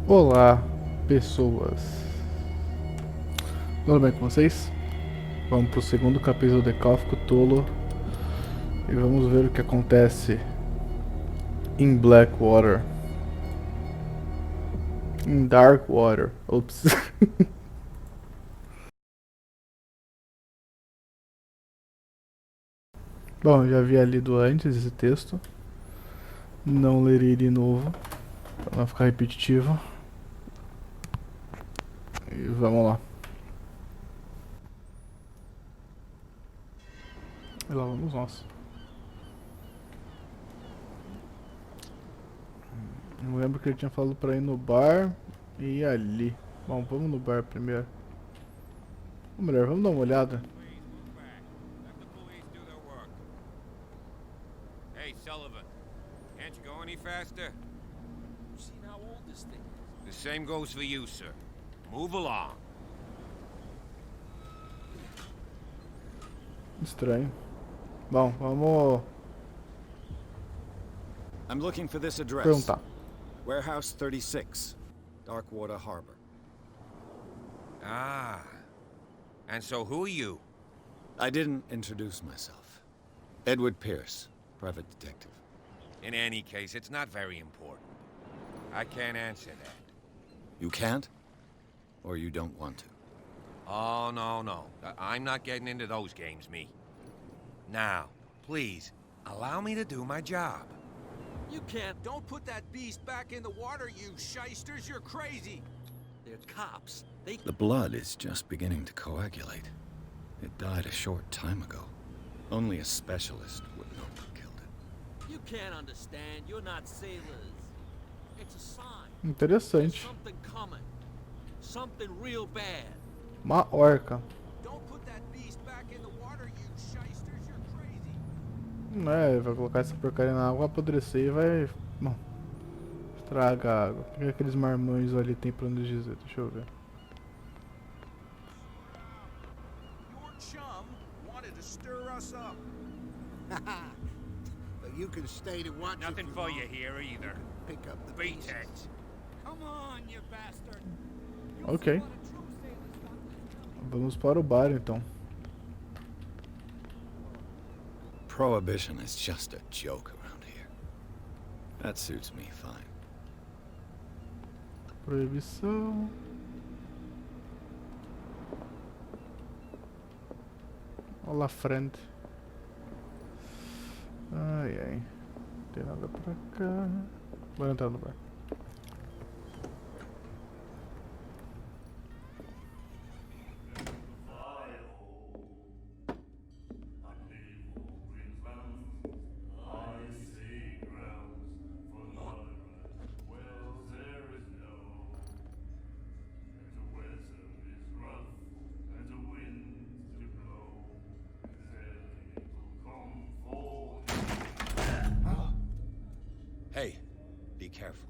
Olá, pessoas. Tudo bem com vocês? Vamos pro segundo capítulo de Call of Cthulhu e vamos ver o que acontece em Blackwater. Em Darkwater. Ops. Bom, já havia lido antes esse texto. Não lerei de novo, para não ficar repetitivo. E vamos lá. E lá vamos nós. Eu lembro que ele tinha falado pra ir no bar e ir ali. Bom, vamos no bar primeiro. Ou melhor, vamos dar uma olhada. Hey, Sullivan, can't you go any faster? You seen how old this thing is? The same goes for you, sir. Move along. Estranho. Bom, vamos I'm looking for this address. perguntar. Warehouse 36, Darkwater Harbor. Ah. And so who are you? I didn't introduce myself. Edward Pierce, private detective. In any case, it's not very important. I can't answer that. You can't? Or you don't want to? Oh, no. I'm not getting into those games, me. Now, please, allow me to do my job. You can't. Don't put that beast back in the water, you shysters. You're crazy. They're cops. The blood is just beginning to coagulate. It died a short time ago. Only a specialist would know what killed it. You can't understand. You're not sailors. It's a sign. Interessante. Something coming. Something real bad. Uma orca. Don't put that beast back in the water, you shysters. You're crazy. É, vai colocar essa porcaria na água, apodrecer e vai. Bom, estraga a água. O que aqueles marmões ali tem pra nos dizer? Deixa eu ver. Your chum wanted to stir us up. But you can stay to watch. Nothing for you here either. Pick up the Beat pieces. it. Come on, you bastard. Ok. Vamos para o bar então. Prohibition is just a joke around here. That suits me fine. Proibição. Olha lá frente. Ai. Não tem nada pra cá. Vou entrar no bar. Hey, be careful.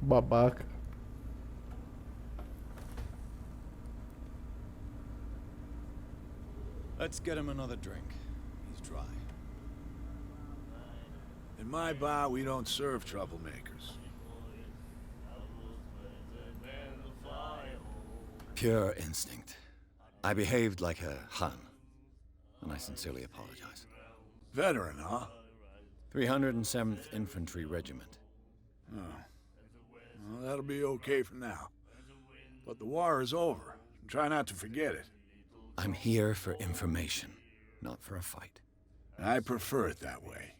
Babaca. Let's get him another drink. He's dry. In my bar, we don't serve troublemakers. Pure instinct. I behaved like a Hun, and I sincerely apologize. Veteran, huh? 307th Infantry Regiment. Oh. Well, that'll be okay for now. But the war is over. Try not to forget it. I'm here for information, not for a fight. I prefer it that way.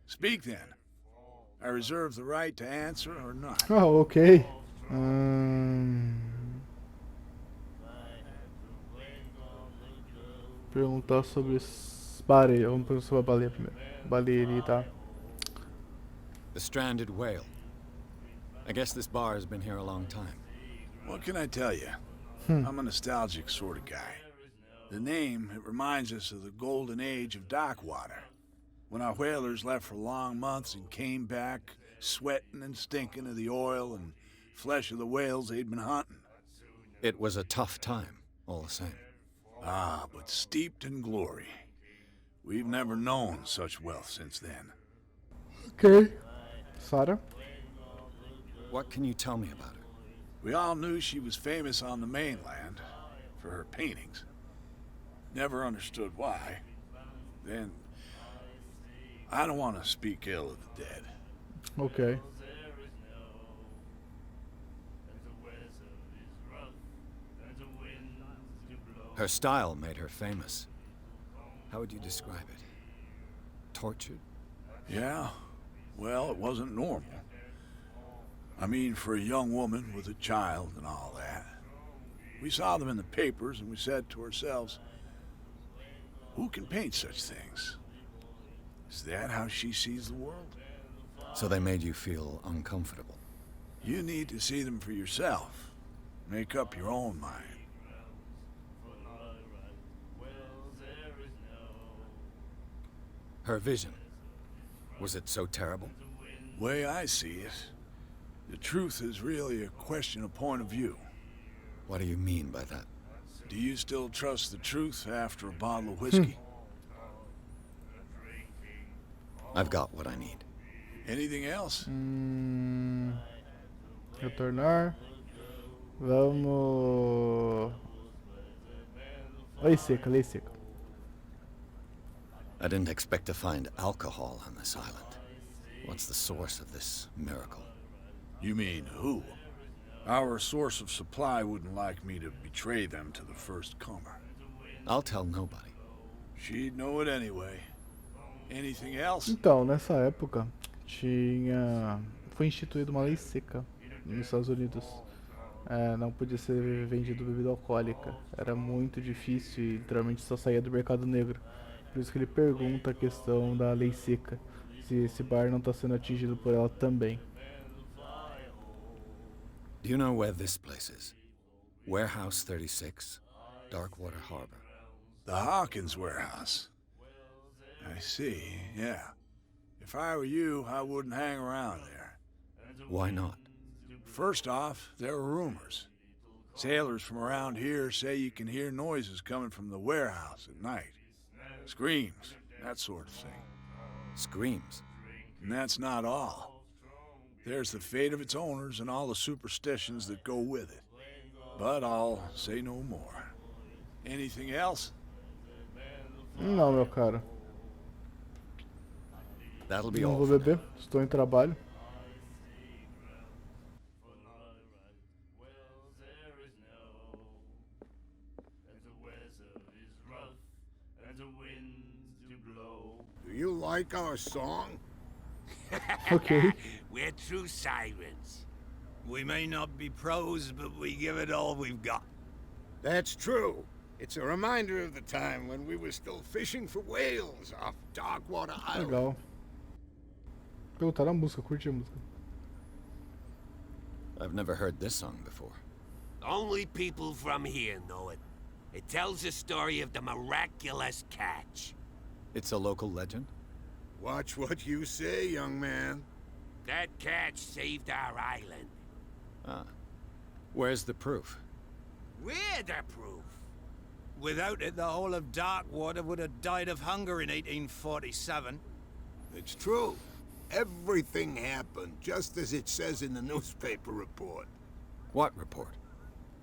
Speak then. I reserve the right to answer or not. Oh, ok. Perguntar sobre baleia. Vamos perguntar sobre a baleia primeiro. Baleia, tá? The stranded whale. I guess this bar has been here a long time. What can I tell you? I'm a nostalgic sort of guy. The name, it reminds us of the golden age of Darkwater, when our whalers left for long months and came back sweating and stinking of the oil and flesh of the whales they'd been hunting. It was a tough time, all the same. Ah, but steeped in glory. We've never known such wealth since then. Ok. Sarah? What can you tell me about her? We all knew she was famous on the mainland for her paintings. Never understood why. Then, I don't want to speak ill of the dead. Ok. Her style made her famous. How would you describe it? Tortured? Yeah, well, it wasn't normal. I mean, for a young woman with a child and all that. We saw them in the papers and we said to ourselves, who can paint such things? Is that how she sees the world? So they made you feel uncomfortable. You need to see them for yourself. Make up your own mind. Her vision. Was it so terrible? Way I see it, the truth is really a question of point of view. What do you mean by that? Do you still trust the truth after a bottle of whiskey? I've got what I need. Anything else? Retornar. Vamos. Lei seca, lei seca. I didn't expect to find alcohol on this island. What's the source of this miracle? You mean who? Our source of supply wouldn't like me to betray them to the first comer. I'll tell nobody. She'd know it anyway. Anything else? Então, nessa época, foi instituída uma lei seca nos Estados Unidos. Não podia ser vendido bebida alcoólica. Era muito difícil e literalmente só saía do mercado negro. Por isso que ele pergunta a questão da lei seca, se esse bar não está sendo atingido por ela também. Do you know where this place is? Warehouse 36, Darkwater Harbor. The Hawkins warehouse. I see, yeah. If I were you, I wouldn't hang around there. Why not? First off, there are rumors. Sailors from around here say you can hear noises coming from the warehouse at night. Screams, that sort of thing. Screams? And that's not all. There's the fate of its owners and all the superstitions that go with it. But I'll say no more. Anything else? Não, meu cara. That'll be Não all vou for beber, now. estou em trabalho. Do you like our song? Ok. We're true sirens. We may not be pros, but we give it all we've got. That's true. It's a reminder of the time when we were still fishing for whales off Darkwater Island. Legal. Perguntaram a música, curti a música. I've never heard this song before. Only people from here know it. It tells the story of the miraculous catch. It's a local legend? Watch what you say, young man. That catch saved our island. Ah. Where's the proof? We're the proof. Without it, the whole of Darkwater would have died of hunger in 1847. It's true. Everything happened just as it says in the newspaper report. What report?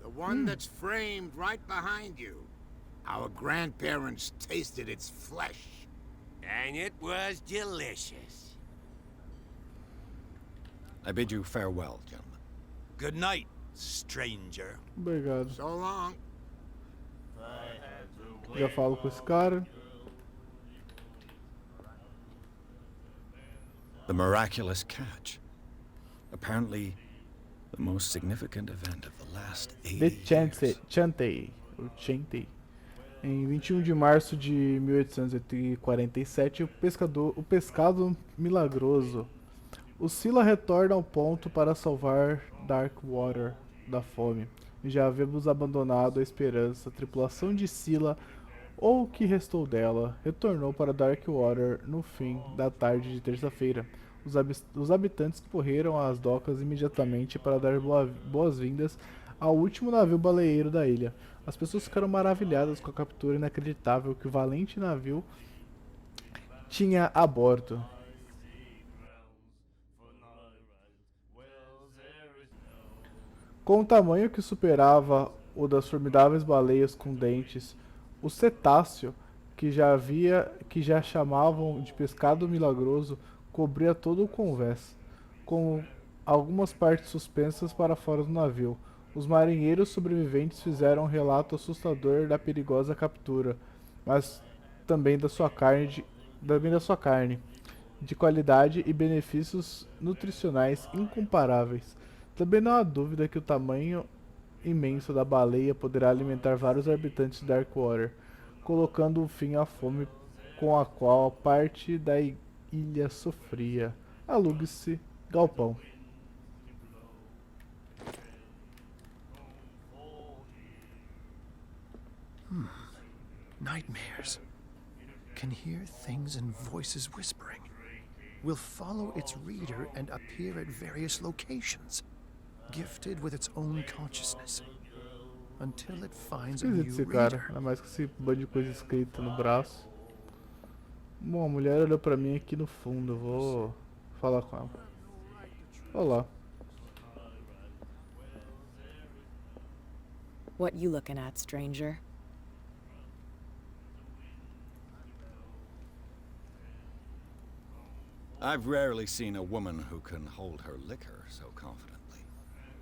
The one that's framed right behind you. Our grandparents tasted its flesh. And it was delicious. I bid you farewell, gentlemen. Good night, stranger. Obrigado. So long. Já falo com esse cara. The miraculous catch. Apparently, the most significant event of the last 80 The years. Chantey. Em 21 de março de 1847, o pescado milagroso. O Scylla retorna ao ponto para salvar Darkwater da fome. Já havíamos abandonado a esperança. A tripulação de Scylla, ou o que restou dela, retornou para Darkwater no fim da tarde de terça-feira. Os habitantes correram às docas imediatamente para dar boas-vindas ao último navio baleeiro da ilha. As pessoas ficaram maravilhadas com a captura inacreditável que o valente navio tinha a bordo. Com um tamanho que superava o das formidáveis baleias com dentes, o cetáceo, que já chamavam de pescado milagroso, cobria todo o convés, com algumas partes suspensas para fora do navio. Os marinheiros sobreviventes fizeram um relato assustador da perigosa captura, mas também também da sua carne, de qualidade e benefícios nutricionais incomparáveis. Também não há dúvida que o tamanho imenso da baleia poderá alimentar vários habitantes de Darkwater, colocando um fim à fome com a qual parte da ilha sofria. Alugue-se galpão. Nightmares. Can hear things and voices whispering. Will follow its reader and appear at various locations, gifted with its own consciousness, until it finds a Esquisito new esse cara, reader. ainda mais com esse bando de coisa escrita no braço. Bom, a mulher olhou pra mim aqui no fundo, eu vou falar com ela. Olá. What you looking at, stranger? I've rarely seen a woman who can hold her liquor so confidently.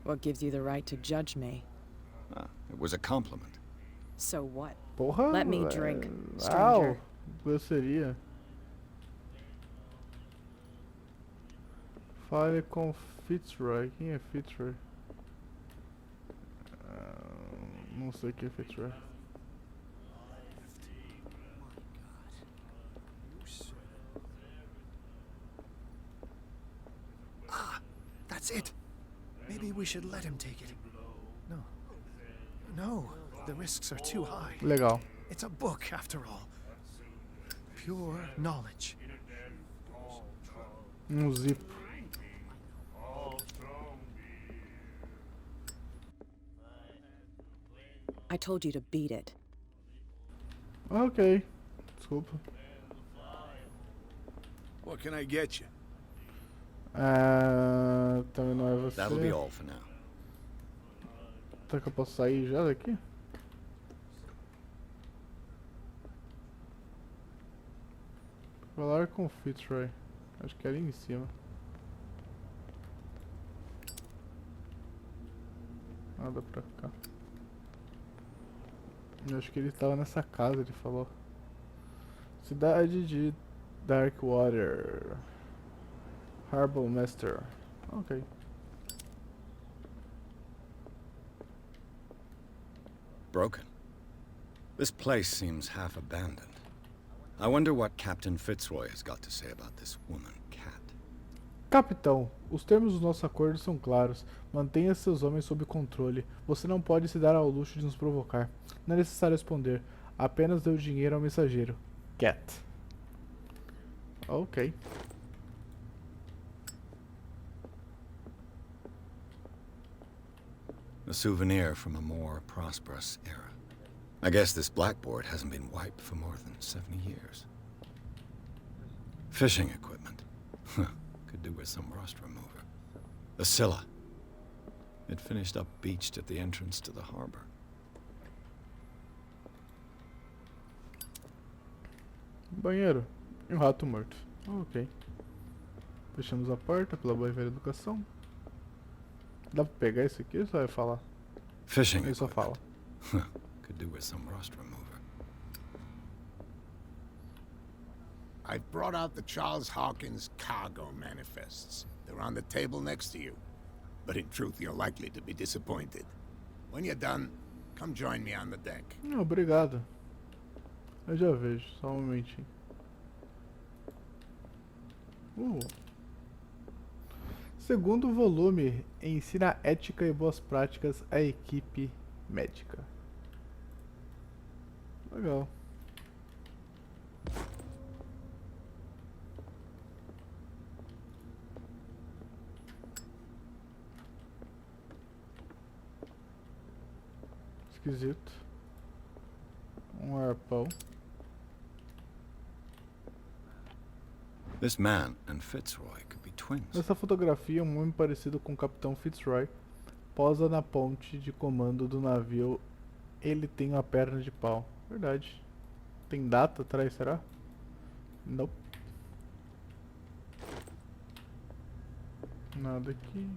What gives you the right to judge me? Ah, it was a compliment. So what? Porra. Let me drink, Au, stranger. grosseria. Fale com Fitzroy. Quem é Fitzroy? Não sei quem é Fitzroy. That's it. Maybe we should let him take it. No. No, the risks are too high. Legal. It's a book, after all. Pure knowledge. Zip. I told you to beat it. Ok. Desculpa. What can I get you? Também não é você. That'll be all for now. Será que eu posso sair já daqui? Falar com Fitzroy. Acho que é ali em cima. Nada pra cá. Eu acho que ele estava nessa casa, ele falou. Cidade de Darkwater. Harbor Master. Ok. Broken. This place seems half abandoned. I wonder what Captain Fitzroy has got to say about this woman, Cat. Capitão, os termos do nosso acordo são claros. Mantenha seus homens sob controle. Você não pode se dar ao luxo de nos provocar. Não é necessário responder. Apenas dê o dinheiro ao mensageiro. Cat. Ok. A souvenir from a more prosperous era. I guess this blackboard hasn't been wiped for more than 70 years. Fishing equipment. Could do with some rust remover. A Scylla. It finished up beached at the entrance to the harbor. Banheiro. E um rato morto. Ok. Fechamos a porta pela boa e velha educação. Dá pra pegar isso aqui ou só vai falar? Fishing Ele só fala. equipment. Could do with some rust remover. I've brought out the Charles Hawkins cargo manifests. They're on the table next to you. But in truth, you're likely to be disappointed. When you're done, come join me on the deck. Obrigado. Eu já vejo, só um momentinho. Segundo volume, ensina ética e boas práticas à equipe médica. Legal. Esquisito. Um arpão. This man and Fitzroy could be twins. Nessa fotografia, um homem parecido com o Capitão Fitzroy posa na ponte de comando do navio. Ele tem uma perna de pau. Verdade. Tem data atrás, será? Não. Nada aqui.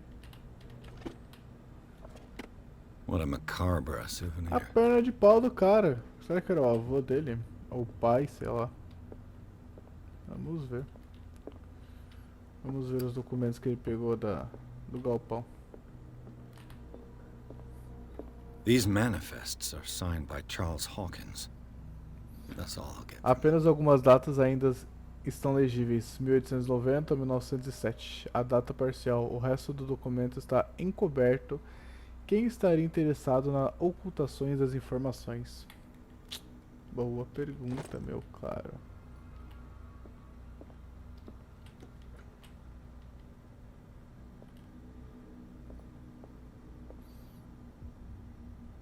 What a macabre A souvenir. perna de pau do cara. Será que era o avô dele? Ou o pai, sei lá. Vamos ver. Vamos ver os documentos que ele pegou do galpão. These manifests are signed by Charles Hawkins. That's all I'll get. Apenas algumas datas ainda estão legíveis. 1890 a 1907. A data parcial. O resto do documento está encoberto. Quem estaria interessado nas ocultações das informações? Boa pergunta, meu caro.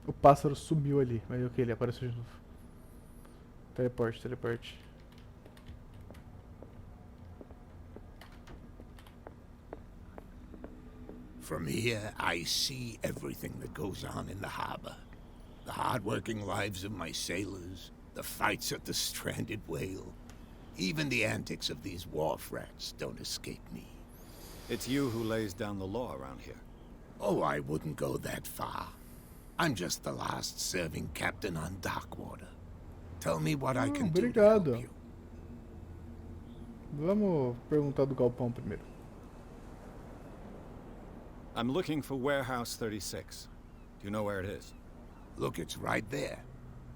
O pássaro sumiu ali, mas ok, ele apareceu de novo. Teleporte, teleporte. From here, I see everything that goes on in the harbor. The hard-working lives of my sailors, the fights at the stranded whale. Even the antics of these wharf rats don't escape me. It's you who lays down the law around here. Oh, I wouldn't go that far. I'm just the last serving captain on Darkwater. Tell me what I can do to help Obrigado. you. Vamos perguntar do galpão primeiro. I'm looking for Warehouse 36. Do you know where it is? Look, it's right there.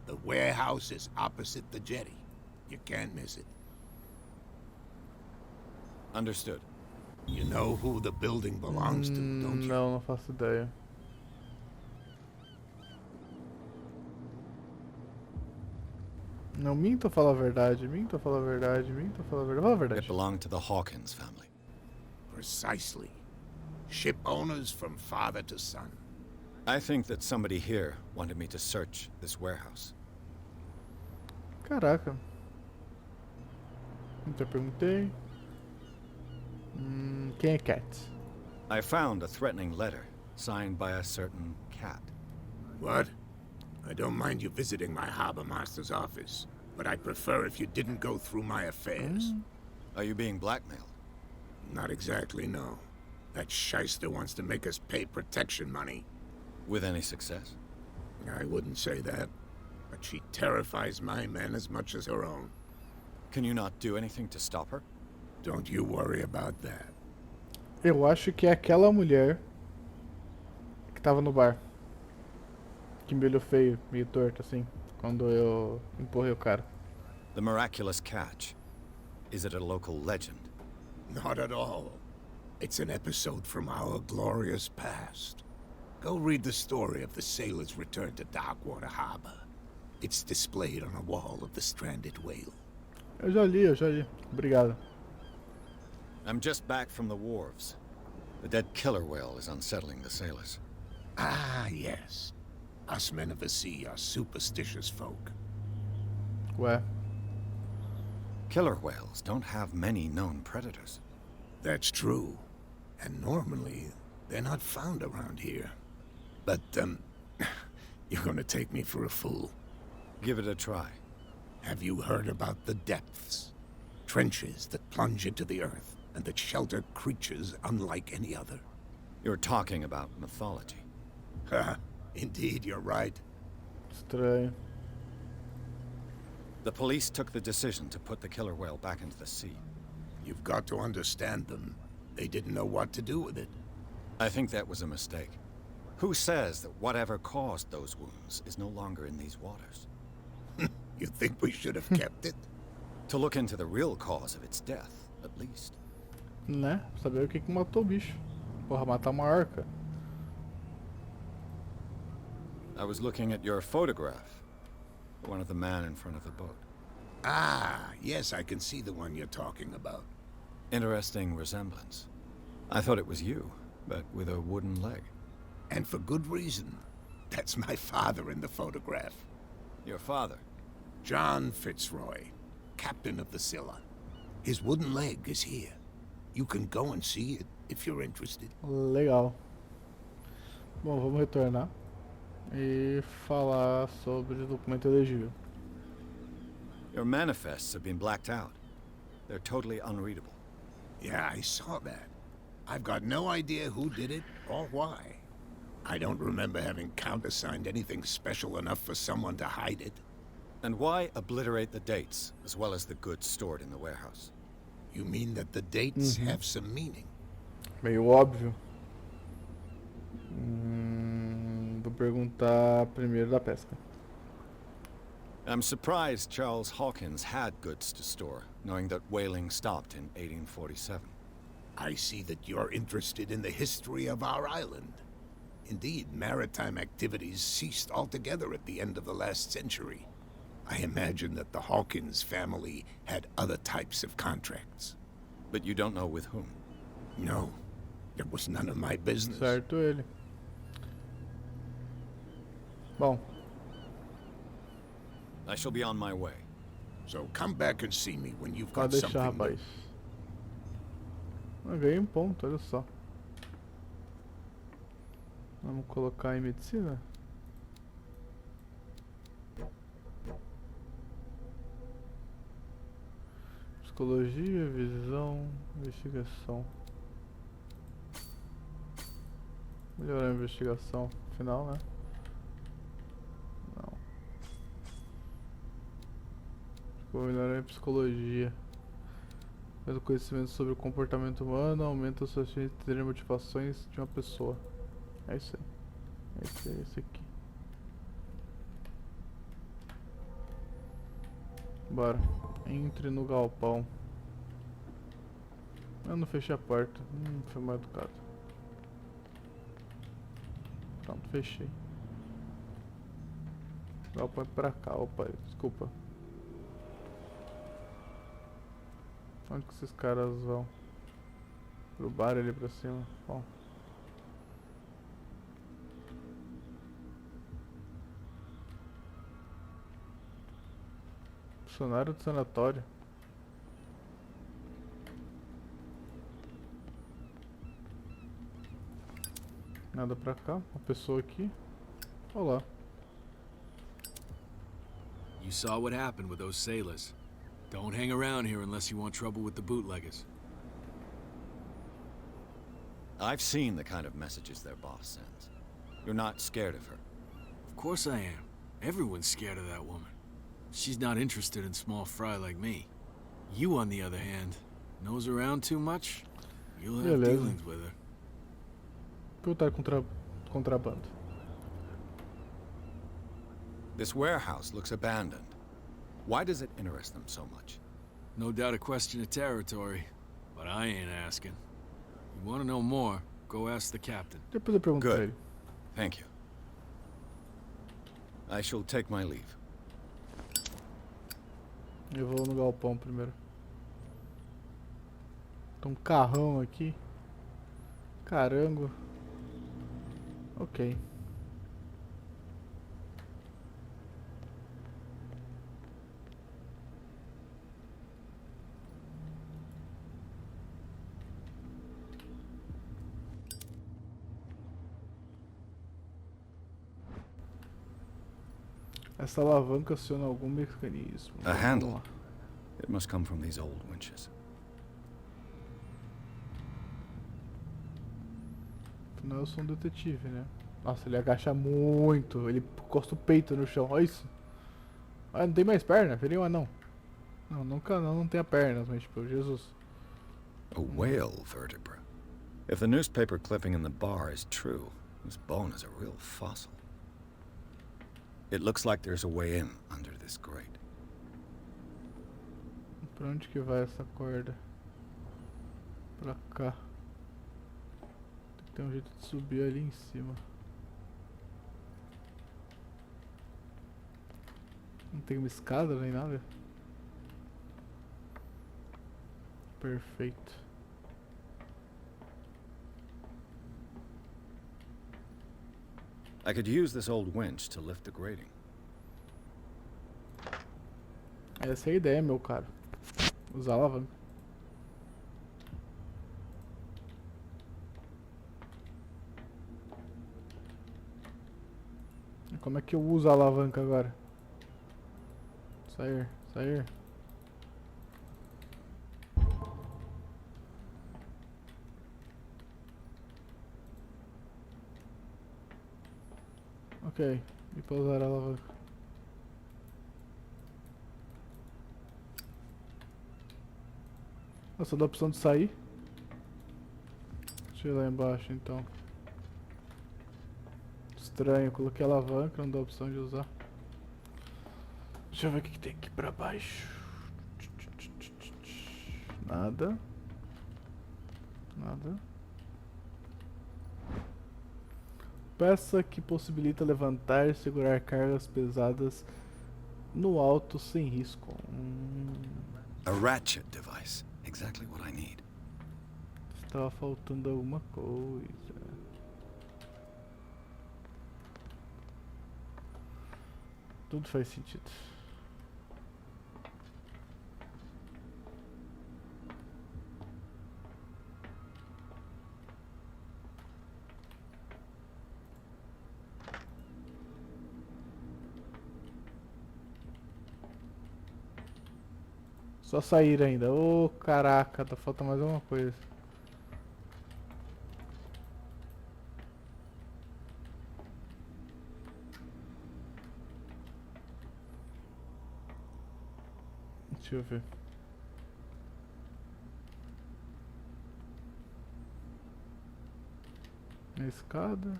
The warehouse is opposite the jetty. You can't miss it. Understood. You know who the building belongs to, don't you? Não, não faço ideia. Não, minta ou fala a verdade? Minta ou fala a verdade? Minta ou fala a verdade? Fala a It verdade. belonged to the Hawkins family. Precisely. Ship owners from father to son. I think that somebody here wanted me to search this warehouse. Caraca. Então perguntei. Quem é Cat? I found a threatening letter signed by a certain cat. What? I don't mind you visiting my harbor master's office, but I'd prefer if you didn't go through my affairs. Are you being blackmailed? Not exactly, no. That shyster wants to make us pay protection money. With any success? I wouldn't say that, but she terrifies my men as much as her own. Can you not do anything to stop her? Don't you worry about that. Eu acho que é aquela mulher que tava no bar. Que me olhou feio, meio torto assim, quando eu empurrei o cara. The miraculous catch. Is it a local legend? Not at all. It's an episode from our glorious past. Go read the story of the sailor's return to Darkwater Harbor. It's displayed on a wall of the stranded whale. Eu já li. Obrigado. I'm just back from the wharves. The dead killer whale is unsettling the sailors. Ah, yes. Us men of the sea are superstitious folk. Ué, Killer whales don't have many known predators. That's true. And normally, they're not found around here. But, you're gonna take me for a fool. Give it a try. Have you heard about the depths? Trenches that plunge into the earth and that shelter creatures unlike any other. You're talking about mythology. Ha! Indeed, you're right. estranho. The police took the decision to put the killer whale back into the sea. You've got to understand them. They didn't know what to do with it. I think that was a mistake. Who says that whatever caused those wounds is no longer in these waters? You think we should have kept it? To look into the real cause of its death, at least. Né? Saber o que que matou o bicho. Porra, matar uma arca. I was looking at your photograph. One of the man in front of the boat. Ah, yes, I can see the one you're talking about. Interesting resemblance. I thought it was you, but with a wooden leg. And for good reason. That's my father in the photograph. Your father? John Fitzroy, captain of the Scylla. His wooden leg is here. You can go and see it if you're interested. Legal. Bom, vamos retornar e falar sobre o documento elegível. Your manifests have been blacked out. They're totally unreadable. Yeah, I saw that. I've got no idea who did it or why. I don't remember having countersigned anything special enough for someone to hide it. And why obliterate the dates, as well as the goods stored in the warehouse? You mean that the dates have some meaning? Meio óbvio. Vou perguntar primeiro da pesca. I'm surprised Charles Hawkins had goods to store, knowing that whaling stopped in 1847. I see that you're interested in the history of our island. Indeed, maritime activities ceased altogether at the end of the last century. I imagine that the Hawkins family had other types of contracts. But you don't know with whom? No, it was none of my business. Certo ele. Bom, I shall be on my way. So come back and see me when you've pode got deixar, something rapaz. Eu ganhei um ponto, olha só. Vamos colocar em medicina? Psicologia, visão, investigação. Melhorar a investigação, afinal, né? Não. Vou melhorar a psicologia. Mas o conhecimento sobre o comportamento humano aumenta a sua chance de entender motivações de uma pessoa. É isso aí. Esse aqui. Bora. Entre no galpão. Eu não fechei a porta. Foi mal educado. Pronto, fechei. O galpão é pra cá. Opa, desculpa. Onde que esses caras vão? Pro bar ali pra cima. Bom. Funcionário do sanatório. Nada pra cá. Uma pessoa aqui. Olá. You saw what happened with those sailors. Don't hang around here unless you want trouble with the bootleggers. I've seen the kind of messages their boss sends. You're not scared of her. Of course I am. Everyone's scared of that woman. She's not interested in small fry like me. You, on the other hand, nose around too much, you'll have Beleza. dealings with her. Voltar contrabando. This warehouse looks abandoned. Why does it interest them so much? No doubt a question of territory, but I ain't asking. You want to know more, go ask the captain. Depois eu pergunto pra Good. ele. Thank you. I shall take my leave. Eu vou no galpão primeiro. Tem um carrão aqui. Carango. Ok. Essa alavanca aciona algum mecanismo. A Vamos handle. lá. It must come from these old winches. Afinal, eu sou um detetive, né? Nossa, ele agacha muito. Ele encosta o peito no chão. Olha isso. Ah, não tem mais perna? Virei um anão. Não, nunca não tenha pernas, mas tipo, Jesus. A whale vertebra. If the newspaper clipping in the bar is true, this bone is a real fossil. It looks like there's a way in under this grate. Pra onde que vai essa corda? Pra cá. Tem que ter um jeito de subir ali em cima. Não tem uma escada nem nada? Perfeito. I could use this old winch to lift the grating. Essa é a ideia, meu caro. Usar a alavanca. Como é que eu uso a alavanca agora? Sair, sair. Ok, e pousar a alavanca. Nossa, dá a opção de sair? Deixa eu ir lá embaixo então. Estranho, coloquei a alavanca, não dá a opção de usar. Deixa eu ver o que tem aqui pra baixo. Nada. Nada. Peça que possibilita levantar e segurar cargas pesadas no alto sem risco. A ratchet device. Exactly what I need. Estava faltando alguma coisa. Tudo faz sentido. Só sair ainda. Ô, caraca, tá faltando mais alguma coisa. Deixa eu ver. A escada.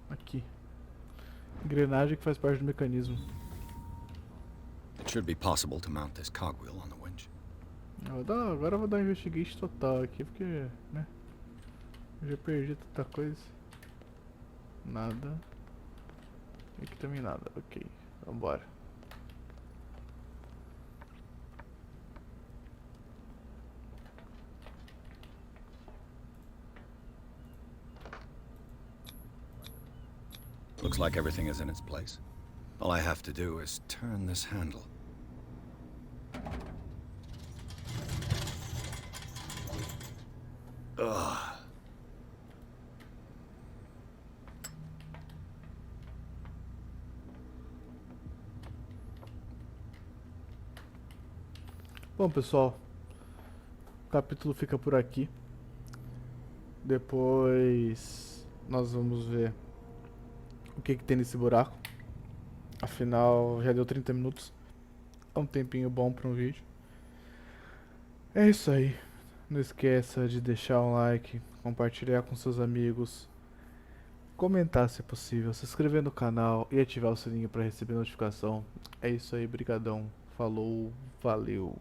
Aqui. Engrenagem que faz parte do mecanismo. It should be possible to mount this cogwheel on the winch. Agora eu vou dar um investigation total aqui, porque, né? Eu já perdi tanta coisa. Nada. Aqui também nada. Ok, vambora. Looks like everything is in its place. All I have to do is turn this handle. Ugh. Bom, pessoal, o capítulo fica por aqui. Depois nós vamos ver o que tem nesse buraco. Afinal, já deu 30 minutos. É um tempinho bom para um vídeo. É isso aí. Não esqueça de deixar um like, compartilhar com seus amigos, comentar se possível, se inscrever no canal e ativar o sininho para receber notificação. É isso aí, brigadão. Falou, valeu.